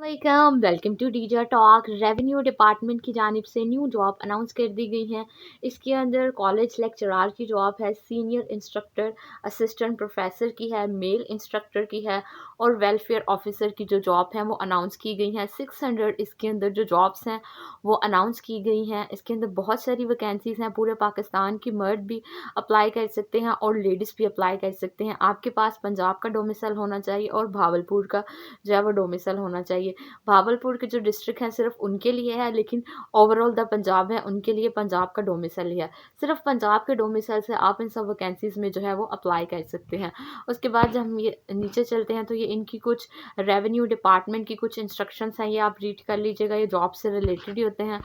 Welcome to डीजर talk. Revenue department की जानिब से न्यू जॉब अनाउंस कर दी गई हैं। इसके अंदर कॉलेज लेक्चरार की जॉब है, सीनियर इंस्ट्रक्टर, असिस्टेंट प्रोफेसर की है, मेल इंस्ट्रक्टर की है और वेलफेयर ऑफिसर की जो जॉब है वो अनाउंस की गई हैं। 600 इसके अंदर जो जॉब्स हैं वो अनाउंस की गई हैं। इसके अंदर बहुत सारी वैकेंसीज़ हैं। पूरे पाकिस्तान की मर्द भी अप्लाई कर सकते हैं और लेडीज़ भी अप्लाई कर सकते हैं। आपके पास पंजाब का डोमिसाइल होना चाहिए और भावलपुर का जो है वो डोमिसाइल होना चाहिए। भावलपुर के जो डिस्ट्रिक्ट हैं सिर्फ उनके लिए है, लेकिन ओवरऑल द पंजाब है उनके लिए पंजाब का डोमिसाइल है। सिर्फ पंजाब के डोमिसाइल से आप इन सब वैकेंसीज में जो है वो अप्लाई कर सकते हैं। उसके बाद जब हम ये नीचे चलते हैं तो ये इनकी कुछ रेवेन्यू डिपार्टमेंट की कुछ इंस्ट्रक्शंस हैं, ये आप रीड कर लीजिएगा, ये जॉब से रिलेटेड ही होते हैं।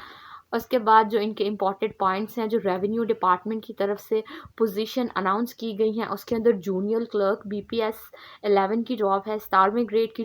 उसके बाद जो इनके इम्पॉर्टेंट पॉइंट्स हैं जो रेवेन्यू डिपार्टमेंट की तरफ से पोजीशन अनाउंस की गई हैं, उसके अंदर जूनियर क्लर्क BPS 11 की जॉब है। 11वें ग्रेड की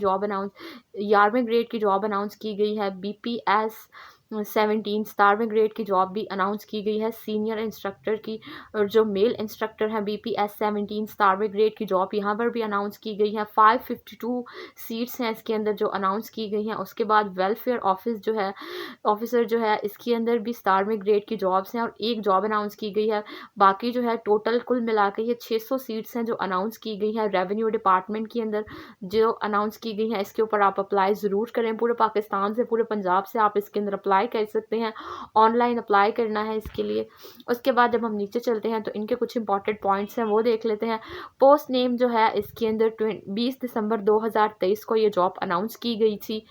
जॉब अनाउंस की गई है। BPS 17 17वें ग्रेड की जॉब भी अनाउंस की गई है सीनियर इंस्ट्रक्टर की। और जो मेल इंस्ट्रक्टर हैं BPS 17 17वें ग्रेड की जॉब यहाँ पर भी अनाउंस की गई है। 552 सीट्स हैं इसके अंदर जो अनाउंस की गई हैं। उसके बाद वेलफेयर ऑफिसर जो है इसके अंदर भी 17वें ग्रेड की जॉब्स हैं और एक जॉब अनाउंस की गई है। बाकी जो है टोटल कुल मिला के ये 600 सीट्स हैं जो अनाउंस की गई है रेवेन्यू डिपार्टमेंट के अंदर जो अनाउंस की गई है। इसके ऊपर आप अप्लाई ज़रूर करें। पूरे पाकिस्तान से, पूरे पंजाब से आप इसके अंदर अप्लाई कर सकते हैं। ऑनलाइन अप्लाई करना है इसके लिए। उसके बाद जब हम नीचे चलते हैं तो इनके कुछ इंपॉर्टेंट पॉइंट्स हैं वो देख लेते हैं। पोस्ट नेम जो है इसके अंदर 20 दिसंबर 2023 को ये जॉब अनाउंस की गई थी।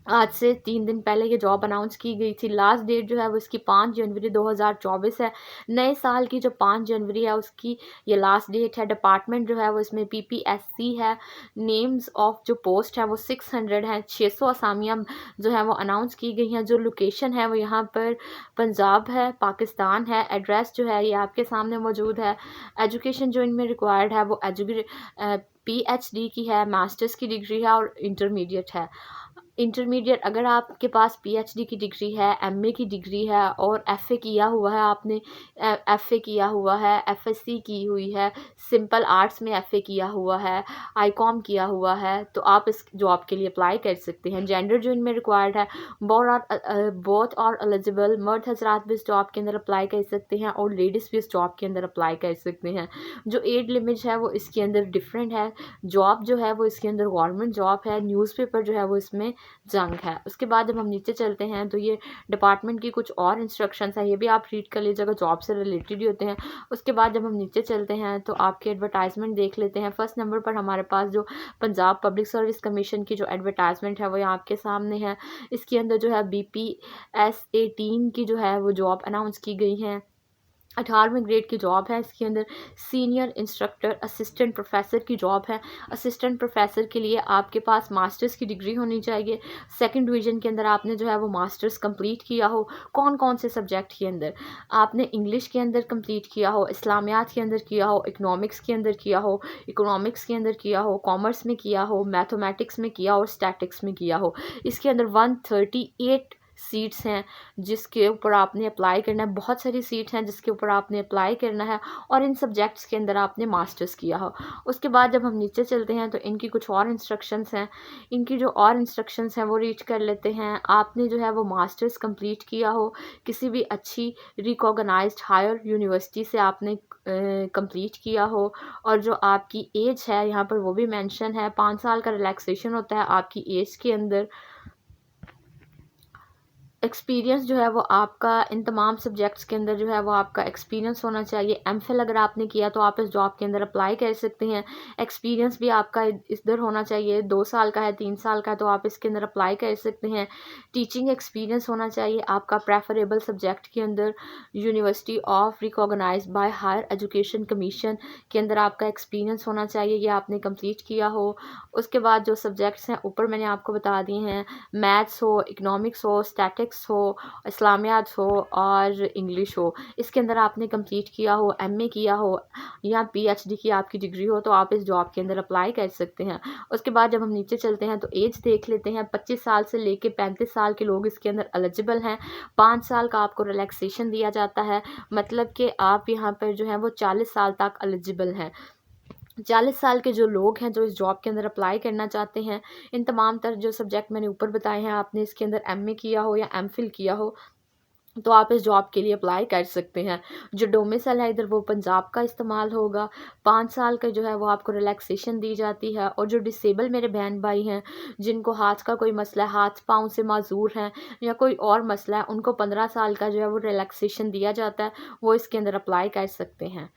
आज से 3 दिन पहले ये जॉब अनाउंस की गई थी। लास्ट डेट जो है वो इसकी 5 जनवरी 2024 है। नए साल की जो 5 जनवरी है उसकी ये लास्ट डेट है। डिपार्टमेंट जो है वो इसमें PPSC है। नेम्स ऑफ जो पोस्ट है वो 600 हैं। 600 असामियाँ जो है वो अनाउंस की गई हैं। जो लोकेशन है वो यहाँ पर पंजाब है, पाकिस्तान है। एड्रेस जो है ये आपके सामने मौजूद है। एजुकेशन जो इनमें रिक्वायर्ड है वो PhD की है, मास्टर्स की डिग्री है और इंटरमीडिएट है। इंटरमीडिएट अगर आपके पास PhD की डिग्री है, MA की डिग्री है और FA किया हुआ है, आपने FA किया हुआ है, FSC की हुई है, सिंपल आर्ट्स में FA किया हुआ है, ICOM किया हुआ है, तो आप इस जॉब के लिए अप्लाई कर सकते हैं। जेंडर जो इनमें रिक्वायर्ड है, बोथ और एलिजिबल, मर्द हजरात भी इस जॉब के अंदर अप्लाई कर सकते हैं और लेडीज़ भी इस जॉब के अंदर अप्लाई कर सकते हैं। जो एज लिमिट है वो इसके अंदर डिफरेंट है। जॉब जो है वो इसके अंदर गवर्नमेंट जॉब है। न्यूज़पेपर जो है वो इसमें जंग है। उसके बाद जब हम नीचे चलते हैं तो ये डिपार्टमेंट की कुछ और इंस्ट्रक्शंस हैं, ये भी आप रीड कर लीजिएगा, जॉब से रिलेटेड ही होते हैं। उसके बाद जब हम नीचे चलते हैं तो आपके एडवर्टाइजमेंट देख लेते हैं। फर्स्ट नंबर पर हमारे पास जो पंजाब पब्लिक सर्विस कमीशन की जो एडवर्टाइजमेंट है वो यहाँ आपके सामने है। इसके अंदर जो है BPS 18 की जो है वो जॉब अनाउंस की गई है। 18वें ग्रेड की जॉब है। इसके अंदर सीनियर इंस्ट्रक्टर, असिस्टेंट प्रोफेसर की जॉब है। असिस्टेंट प्रोफेसर के लिए आपके पास मास्टर्स की डिग्री होनी चाहिए। सेकंड डिवीज़न के अंदर आपने जो है वो मास्टर्स कंप्लीट किया हो। कौन कौन से सब्जेक्ट के अंदर? आपने इंग्लिश के अंदर कंप्लीट किया हो, इस्लामियात के अंदर किया हो, इकोनॉमिक्स के अंदर किया हो, इकोनॉमिक्स के अंदर किया हो, कॉमर्स में किया हो, मैथमेटिक्स में किया हो और स्टैटिक्स में किया हो। इसके अंदर 138 सीट्स हैं जिसके ऊपर आपने अप्लाई करना है। बहुत सारी सीट्स हैं जिसके ऊपर आपने अप्लाई करना है और इन सब्जेक्ट्स के अंदर आपने मास्टर्स किया हो। उसके बाद जब हम नीचे चलते हैं तो इनकी कुछ और इंस्ट्रक्शंस हैं। इनकी जो और इंस्ट्रक्शंस हैं वो रीड कर लेते हैं। आपने जो है वो मास्टर्स कंप्लीट किया हो, किसी भी अच्छी रिकॉग्नाइज्ड हायर यूनिवर्सिटी से आपने कंप्लीट किया हो और जो आपकी एज है यहाँ पर वो भी मेंशन है। 5 साल का रिलैक्सेशन होता है आपकी एज के अंदर। एक्सपीरियंस जो है वो आपका इन तमाम सब्जेक्ट्स के अंदर जो है वो आपका एक्सपीरियंस होना चाहिए। MPhil अगर आपने किया तो आप इस जॉब के अंदर अप्लाई कर सकते हैं। एक्सपीरियंस भी आपका इधर होना चाहिए। 2 साल का है, 3 साल का है तो आप इसके अंदर अप्लाई कर सकते हैं। टीचिंग एक्सपीरियंस होना चाहिए आपका प्रेफरेबल सब्जेक्ट के अंदर। University of recognize by higher education commission के अंदर आपका एक्सपीरियंस होना चाहिए, ये आपने कम्प्लीट किया हो। उसके बाद जो सब्जेक्ट्स हैं ऊपर मैंने आपको बता दिए हैं, मैथ्स हो, इकोनॉमिक्स हो, स्टैटिक्स हो, इस्लामियात हो और इंग्लिश हो, इसके अंदर आपने कंप्लीट किया हो, MA किया हो या PhD की आपकी डिग्री हो तो आप इस जॉब के अंदर अप्लाई कर सकते हैं। उसके बाद जब हम नीचे चलते हैं तो एज देख लेते हैं। 25 साल से लेके 35 साल के लोग इसके अंदर एलिजिबल हैं। 5 साल का आपको रिलैक्सेशन दिया जाता है, मतलब कि आप यहाँ पर जो है वो 40 साल तक एलिजिबल हैं। 40 साल के जो लोग हैं जो इस जॉब के अंदर अप्लाई करना चाहते हैं, इन तमाम तर जो सब्जेक्ट मैंने ऊपर बताए हैं, आपने इसके अंदर एमए किया हो या एमफिल किया हो, तो आप इस जॉब के लिए अप्लाई कर सकते हैं। जो डोमिसाइल है इधर वो पंजाब का इस्तेमाल होगा। 5 साल का जो है वो आपको रिलैक्सेशन दी जाती है। और जो डिसेबल मेरे बहन भाई हैं, जिनको हाथ का कोई मसला है, हाथ पाँव से माजूर हैं या कोई और मसला है, उनको 15 साल का जो है वो रिलैक्सेशन दिया जाता है, वो इसके अंदर अप्लाई कर सकते हैं।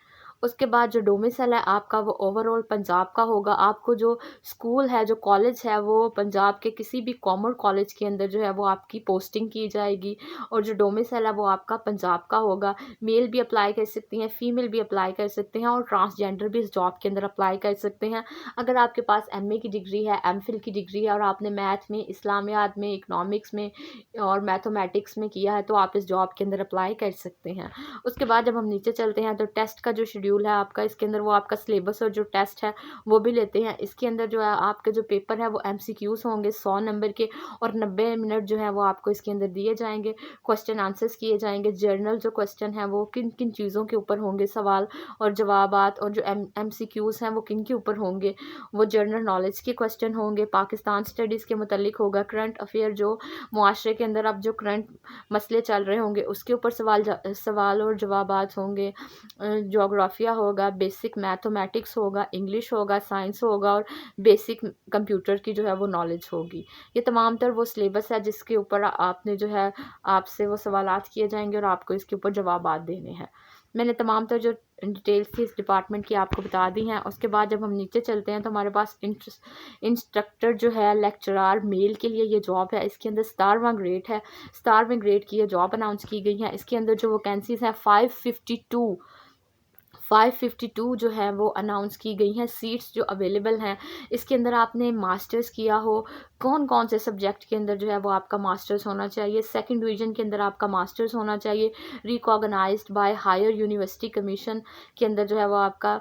उसके बाद जो डोमिसाइल है आपका वो ओवरऑल पंजाब का होगा। आपको जो स्कूल है, जो कॉलेज है, वो पंजाब के किसी भी कॉमर्स कॉलेज के अंदर जो है वो आपकी पोस्टिंग की जाएगी। और जो डोमिसाइल है वो आपका पंजाब का होगा। मेल भी अप्लाई कर सकती हैं, फीमेल भी अप्लाई कर सकते हैं और ट्रांसजेंडर भी इस जॉब के अंदर अप्लाई कर सकते हैं। अगर आपके पास एमए की डिग्री है, एमफिल की डिग्री है और आपने मैथ में, इस्लामियात में, इकनॉमिक्स में और मैथमेटिक्स में किया है, तो आप इस जॉब के अंदर अप्लाई कर सकते हैं। उसके बाद जब हम नीचे चलते हैं तो टेस्ट का जो शेड्यूल है आपका, इसके अंदर वो आपका सिलेबस और जो टेस्ट है वो भी लेते हैं। इसके अंदर जो है आपके जो पेपर है वो एमसीक्यूज होंगे 100 नंबर के, और 90 मिनट जो है वो आपको इसके अंदर दिए जाएंगे। क्वेश्चन आंसर्स किए जाएंगे। जर्नल जो क्वेश्चन है वो किन किन चीज़ों के ऊपर होंगे, सवाल और जवाबात, और जो एमसीक्यूज हैं वो किन के ऊपर होंगे, वो जनरल नॉलेज के क्वेश्चन होंगे, पाकिस्तान स्टडीज़ के मुतलिक होगा, करंट अफेयर जो मुआशरे के अंदर अब जो करंट मसले चल रहे होंगे उसके ऊपर सवाल और जवाबात होंगे। जोग्राफिया होगा, बेसिक मैथमेटिक्स होगा, इंग्लिश होगा, साइंस होगा और बेसिक कंप्यूटर की जो है वो नॉलेज होगी। ये तमाम तर वो सिलेबस है जिसके ऊपर आपने जो है आपसे वो सवालात किए जाएंगे और आपको इसके ऊपर जवाबात देने हैं। मैंने तमाम तर जो डिटेल्स थी इस डिपार्टमेंट की आपको बता दी हैं। उसके बाद जब हम नीचे चलते हैं तो हमारे पास इंस्ट्रक्टर जो है, लेक्चरार मेल के लिए ये जॉब है। इसके अंदर 17वां ग्रेड है। 17वें ग्रेड की ये जॉब अनाउंस की गई है। इसके अंदर जो वैकेंसीज हैं 552 जो है वो अनाउंस की गई हैं। सीट्स जो अवेलेबल हैं, इसके अंदर आपने मास्टर्स किया हो, कौन कौन से सब्जेक्ट के अंदर जो है वो आपका मास्टर्स होना चाहिए, सेकंड डिवीज़न के अंदर आपका मास्टर्स होना चाहिए, recognized by higher university commission के अंदर जो है वो आपका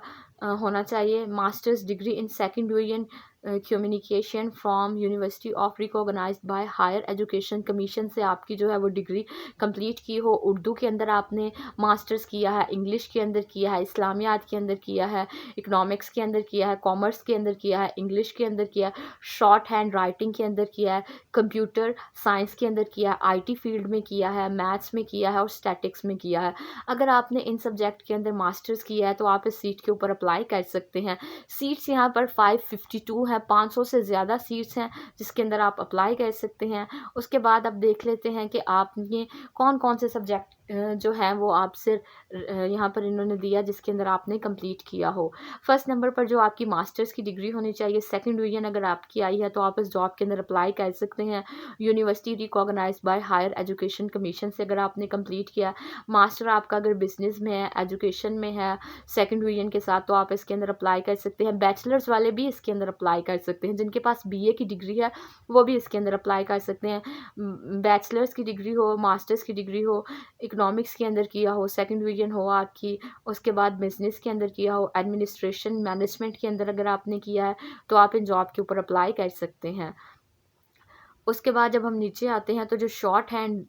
होना चाहिए। Masters degree in second division communication from university of recognized by higher education commission से आपकी जो है वो डिग्री कंप्लीट की हो। उर्दू के अंदर आपने मास्टर्स किया है, इंग्लिश के अंदर किया है, इस्लामियात के अंदर किया है, इकनॉमिक्स के अंदर किया है, कॉमर्स के अंदर किया है, इंग्लिश के अंदर किया है, शॉर्ट हैंड राइटिंग के अंदर किया है, कंप्यूटर साइंस के अंदर किया है, आईटी फील्ड में किया है, मैथ्स में किया है और स्टैटिक्स में किया है। अगर आपने इन सब्जेक्ट के अंदर मास्टर्स किया है तो आप इस सीट के ऊपर अप्लाई कर सकते हैं। सीट्स यहाँ पर 552 है, 500 से ज़्यादा सीट्स हैं जिसके अंदर आप अप्लाई कर सकते हैं। उसके बाद अब देख लेते हैं कि आपने कौन कौन से सब्जेक्ट जो हैं वो आपसे यहाँ पर इन्होंने दिया जिसके अंदर आपने कंप्लीट किया हो। फर्स्ट नंबर पर जो आपकी मास्टर्स की डिग्री होनी चाहिए, सेकंड डिवीजन अगर आपकी आई है तो आप इस जॉब के अंदर अप्लाई कर सकते हैं। University recognized by higher education commission से अगर आपने कंप्लीट किया। मास्टर आपका अगर बिजनेस में है, एजुकेशन में है, सेकंड डिवीजन के साथ, तो आप इसके अंदर अप्लाई कर सकते हैं। बैचलर्स वाले भी इसके अंदर अप्लाई कर सकते हैं। जिनके पास बीए की डिग्री है वो भी इसके अंदर अप्लाई कर सकते हैं। बैचलर्स की डिग्री हो, मास्टर्स की डिग्री हो, इकोनॉमिक्स के अंदर किया हो, सेकंड डिवीजन हो आपकी, उसके बाद बिजनेस के अंदर किया हो, एडमिनिस्ट्रेशन मैनेजमेंट के अंदर अगर आपने किया है तो आप इन जॉब के ऊपर अप्लाई कर सकते हैं। उसके बाद जब हम नीचे आते हैं तो जो शॉर्ट हैंड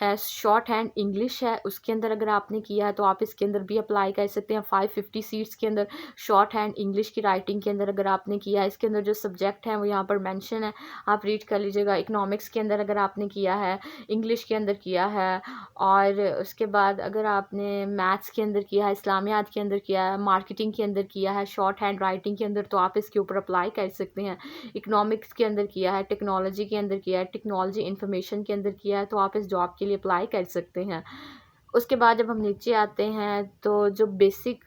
है, शॉर्ट हैंड इंग्लिश है, उसके अंदर अगर आपने किया है तो आप इसके अंदर भी अप्लाई कर सकते हैं। 550 सीट्स के अंदर शॉर्ट हैंड इंग्लिश की राइटिंग के अंदर अगर आपने किया है। इसके अंदर जो सब्जेक्ट हैं वो यहाँ पर मेंशन है, आप रीड कर लीजिएगा। इकोनॉमिक्स के अंदर अगर आपने किया है, इंग्लिश के अंदर किया है, और उसके बाद अगर आपने मैथ्स के अंदर किया है, इस्लामियात के अंदर किया है, मार्केटिंग के अंदर किया है, शॉर्ट हैंड राइटिंग के अंदर, तो आप इसके ऊपर अप्लाई कर सकते हैं। इकोनॉमिक्स के अंदर किया है, टेक्नोलॉजी के अंदर किया है, टेक्नोलॉजी इंफॉर्मेशन के अंदर किया है, तो आप इस जॉब के लिए अप्लाई कर सकते हैं। उसके बाद जब हम नीचे आते हैं तो जो बेसिक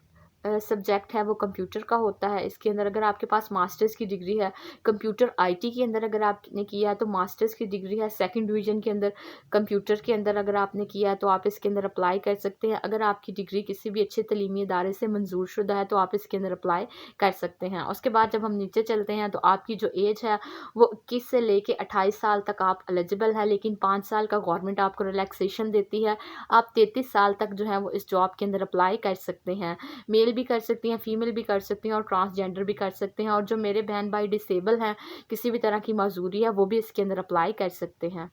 सब्जेक्ट है वो कंप्यूटर का होता है। इसके अंदर अगर आपके पास मास्टर्स की डिग्री है, कंप्यूटर आईटी के अंदर अगर आपने किया है तो मास्टर्स की डिग्री है। सेकंड डिवीजन के अंदर कंप्यूटर के अंदर अगर आपने किया है तो आप इसके अंदर अप्लाई कर सकते हैं। अगर आपकी डिग्री किसी भी अच्छे तलीमी इदारे से मंजूर शुदा है तो आप इसके अंदर अप्लाई कर सकते हैं। उसके बाद जब हम नीचे चलते हैं तो आपकी जो एज है वो 21 से लेके 28 साल तक आप एलिजिबल है, लेकिन 5 साल का गवर्नमेंट आपको रिलैक्सेशन देती है। आप 33 साल तक जो है वो इस जॉब के अंदर अप्लाई कर सकते हैं। मेल भी कर सकती हैं, फीमेल भी कर सकती हैं और ट्रांसजेंडर भी कर सकते हैं। और जो मेरे बहन भाई डिसेबल हैं, किसी भी तरह की मजदूरी है, वो भी इसके अंदर अप्लाई कर सकते हैं।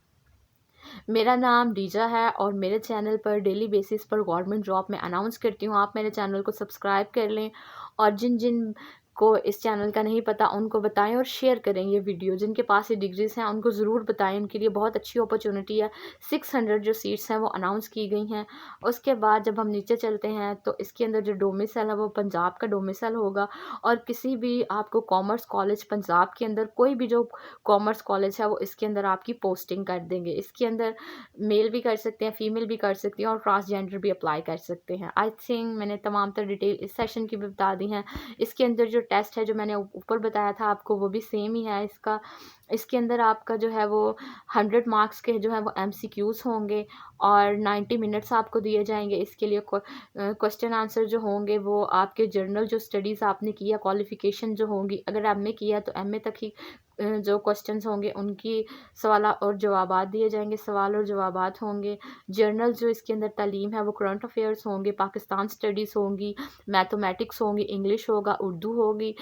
मेरा नाम डीजा है और मेरे चैनल पर डेली बेसिस पर गवर्नमेंट जॉब मैं अनाउंस करती हूँ। आप मेरे चैनल को सब्सक्राइब कर लें और जिन जिन को इस चैनल का नहीं पता उनको बताएं और शेयर करें ये वीडियो। जिनके पास ये डिग्रीज़ हैं उनको ज़रूर बताएं, उनके लिए बहुत अच्छी अपॉर्चुनिटी है। 600 जो सीट्स हैं वो अनाउंस की गई हैं। उसके बाद जब हम नीचे चलते हैं तो इसके अंदर जो डोमिसाइल है वो पंजाब का डोमिसाइल होगा और किसी भी आपको कॉमर्स कॉलेज पंजाब के अंदर कोई भी जो कॉमर्स कॉलेज है वो इसके अंदर आपकी पोस्टिंग कर देंगे। इसके अंदर मेल भी कर सकते हैं, फीमेल भी कर सकती हैं और ट्रांसजेंडर भी अप्लाई कर सकते हैं। आई थिंक मैंने तमाम तर डिटेल इस सेशन की भी बता दी हैं। इसके अंदर जो टेस्ट है जो मैंने ऊपर बताया था आपको वो भी सेम ही है इसका। इसके अंदर आपका जो है वो 100 मार्क्स के जो है वो एमसीक्यूज़ होंगे और 90 मिनट्स आपको दिए जाएंगे। इसके लिए क्वेश्चन आंसर जो होंगे वो आपके जर्नल जो स्टडीज़ आपने किया, क्वालिफ़िकेशन जो होंगी, अगर एमए किया तो एमए तक ही जो क्वेश्चंस होंगे उनकी सवाल और जवाबात दिए जाएंगे, सवाल और जवाबात होंगे। जर्नल जो इसके अंदर तालीम है वो करंट अफेयर्स होंगे, पाकिस्तान स्टडीज़ होंगी, मैथमेटिक्स होंगी, इंग्लिश होगा, उर्दू होगी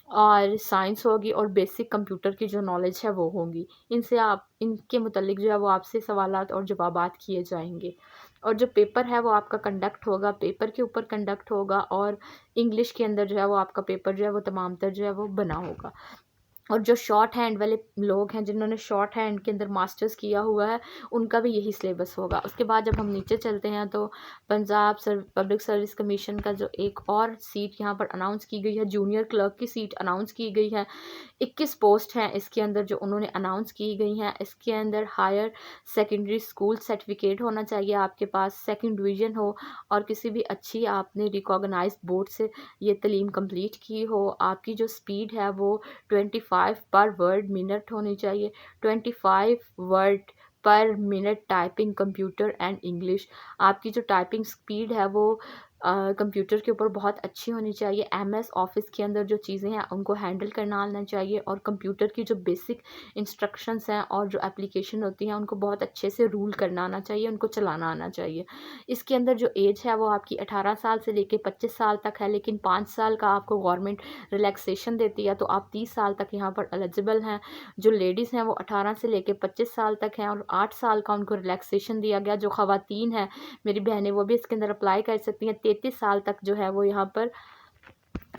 और साइंस होगी और बेसिक कंप्यूटर की जो नॉलेज है वो होगी। इनसे आप इनके मुतालिक जो है वो आपसे सवालात और जवाबात किए जाएंगे। और जो पेपर है वो आपका कंडक्ट होगा, पेपर के ऊपर कंडक्ट होगा और इंग्लिश के अंदर जो है वो आपका पेपर जो है वो तमाम तर जो है वो बना होगा। और जो शॉर्ट हैंड वाले लोग हैं जिन्होंने शॉर्ट हैंड के अंदर मास्टर्स किया हुआ है उनका भी यही सिलेबस होगा। उसके बाद जब हम नीचे चलते हैं तो पंजाब पब्लिक सर्विस कमीशन का जो एक और सीट यहाँ पर अनाउंस की गई है, जूनियर क्लर्क की सीट अनाउंस की गई है। 21 पोस्ट हैं इसके अंदर जो उन्होंने अनाउंस की गई हैं। इसके अंदर हायर सेकेंडरी स्कूल सर्टिफिकेट होना चाहिए आपके पास, सेकंड डिवीज़न हो और किसी भी अच्छी आपने रिकॉग्नाइज्ड बोर्ड से ये तालीम कंप्लीट की हो। आपकी जो स्पीड है वो 25 पर वर्ड मिनट होनी चाहिए, 25 वर्ड पर minute typing computer and English. आपकी जो टाइपिंग स्पीड है वो कंप्यूटर के ऊपर बहुत अच्छी होनी चाहिए। एमएस ऑफिस के अंदर जो चीज़ें हैं उनको हैंडल करना आना चाहिए और कंप्यूटर की जो बेसिक इंस्ट्रक्शंस हैं और जो एप्लीकेशन होती हैं उनको बहुत अच्छे से रूल करना आना चाहिए, उनको चलाना आना चाहिए। इसके अंदर जो एज है वो आपकी 18 साल से लेके 25 साल तक है, लेकिन 5 साल का आपको गवर्नमेंट रिलैक्सेशन देती है तो आप 30 साल तक यहाँ पर एलिजिबल हैं। जो लेडीज़ हैं वो 18 से लेके 25 साल तक हैं और 8 साल का उनको रिलैक्सेशन दिया गया। जो ख़वातीन हैं मेरी बहनें वो भी इसके अंदर अप्लाई कर सकती हैं। 33 साल तक जो है वो यहाँ पर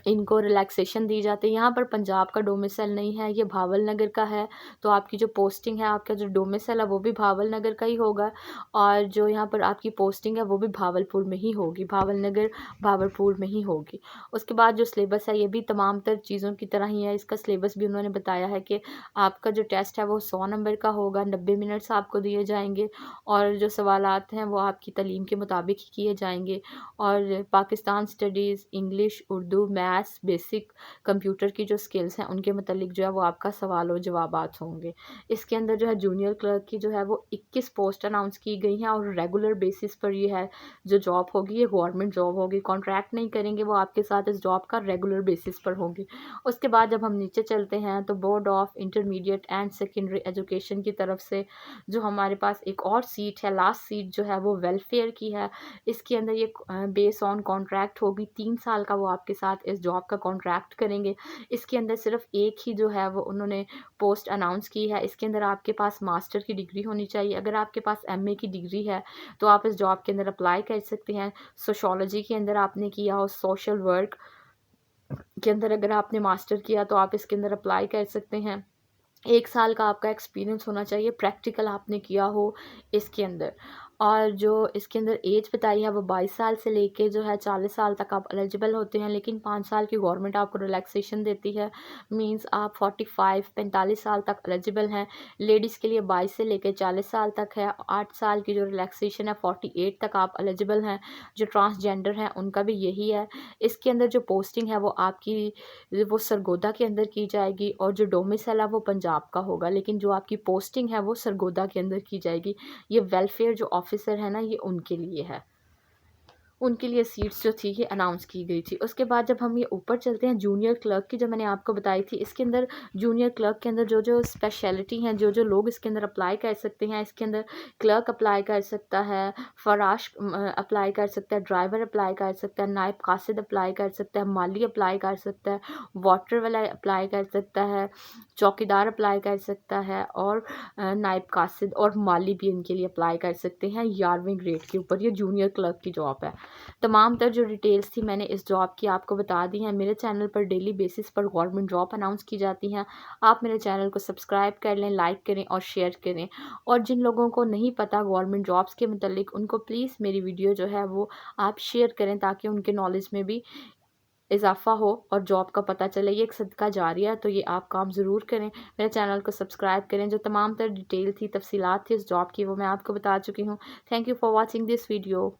इनको रिलैक्सेशन दी जाती है। यहाँ पर पंजाब का डोमिसाइल नहीं है, ये भावल नगर का है। तो आपकी जो पोस्टिंग है, आपका जो डोमिसाइल है वो भी भावल नगर का ही होगा और जो यहाँ पर आपकी पोस्टिंग है वो भी भावलपुर में ही होगी, भावल नगर भावलपुर में ही होगी। उसके बाद जो सिलेबस है ये भी तमाम तर चीज़ों की तरह ही है। इसका सिलेबस भी उन्होंने बताया है कि आपका जो टेस्ट है वो 100 नंबर का होगा, 90 मिनट्स आपको दिए जाएंगे और जो सवालात हैं वो आपकी तालीम के मुताबिक ही किए जाएंगे। और Pakistan studies, English, Urdu, maths, basic computer की जो स्किल्स हैं उनके मतलब जो है वो आपका सवाल और जवाबात होंगे। इसके अंदर जो है जूनियर क्लर्क की जो है वो 21 पोस्ट अनाउंस की गई हैं और रेगुलर बेसिस पर ये है जो जॉब होगी ये गवर्नमेंट जॉब होगी, कॉन्ट्रैक्ट नहीं करेंगे वो आपके साथ, इस जॉब का रेगुलर बेसिस पर होगी। उसके बाद जब हम नीचे चलते हैं तो board of intermediate and secondary education की तरफ से जो हमारे पास एक और सीट है, लास्ट सीट जो है वो वेलफेयर की है। इसके अंदर ये बेस ऑन कॉन्ट्रैक्ट होगी, 3 साल का वो आपके साथ इस जॉब का कॉन्ट्रैक्ट करेंगे। इसके अंदर सिर्फ एक ही जो है वो उन्होंने पोस्ट अनाउंस की है। इसके अंदर आपके पास मास्टर की डिग्री होनी चाहिए। अगर आपके पास एमए की डिग्री है तो आप इस जॉब के अंदर अप्लाई कर सकते हैं। सोशोलॉजी के अंदर आपने किया हो, सोशल वर्क के अंदर अगर आपने मास्टर किया तो आप इसके अंदर अप्लाई कर सकते हैं। 1 साल का आपका एक्सपीरियंस होना चाहिए, प्रैक्टिकल आपने किया हो इसके अंदर। और जो इसके अंदर एज बताई है वो 22 साल से लेके जो है 40 साल तक आप एलिजिबल होते हैं, लेकिन 5 साल की गवर्नमेंट आपको रिलैक्सेशन देती है। मींस आप 45 साल तक एलिजिबल हैं। लेडीज़ के लिए 22 से लेके 40 साल तक है। 8 साल की जो रिलैक्सेशन है 48 तक आप एलिजिबल हैं। जो ट्रांसजेंडर हैं उनका भी यही है। इसके अंदर जो पोस्टिंग है वो आपकी वो सरगोदा के अंदर की जाएगी और जो डोमिसाइल है वो पंजाब का होगा, लेकिन जो आपकी पोस्टिंग है वो सरगोदा के अंदर की जाएगी। ये वेलफेयर जो ऑफिसर है ना ये उनके लिए है, उनके लिए सीट्स जो थी ये अनाउंस की गई थी। उसके बाद जब हम ये ऊपर चलते हैं जूनियर क्लर्क की, जो मैंने आपको बताई थी, इसके अंदर जूनियर क्लर्क के अंदर जो जो स्पेशलिटी हैं, जो जो लोग इसके अंदर अप्लाई कर सकते हैं, इसके अंदर क्लर्क अप्लाई कर सकता है, फराश अप्लाई कर सकता है, ड्राइवर अप्लाई कर सकता है, नायब कासिद अप्लाई कर सकता है, माली अप्लाई कर सकता है, वाटर वाला अप्लाई कर सकता है, चौकीदार अप्लाई कर सकता है और नायब कासिद और माली भी इनके लिए अप्लाई कर सकते हैं 11वें ग्रेड के ऊपर। ये जूनियर क्लर्क की जॉब है। तमाम तर जो डिटेल्स थी मैंने इस जॉब की आपको बता दी हैं। मेरे चैनल पर डेली बेसिस पर गवर्नमेंट जॉब अनाउंस की जाती हैं। आप मेरे चैनल को सब्सक्राइब कर लें, लाइक करें और शेयर करें। और जिन लोगों को नहीं पता गवर्नमेंट जॉब्स के मतलब, उनको प्लीज़ मेरी वीडियो जो है वो आप शेयर करें ताकि उनके नॉलेज में भी इजाफा हो और जॉब का पता चले। ये एक सदका जारिया है, तो ये आप काम ज़रूर करें। मेरे चैनल को सब्सक्राइब करें। जो तमाम तर डिटेल थी, तफसीलात थी इस जॉब की, वो मैं आपको बता चुकी हूँ। Thank you for watching this video.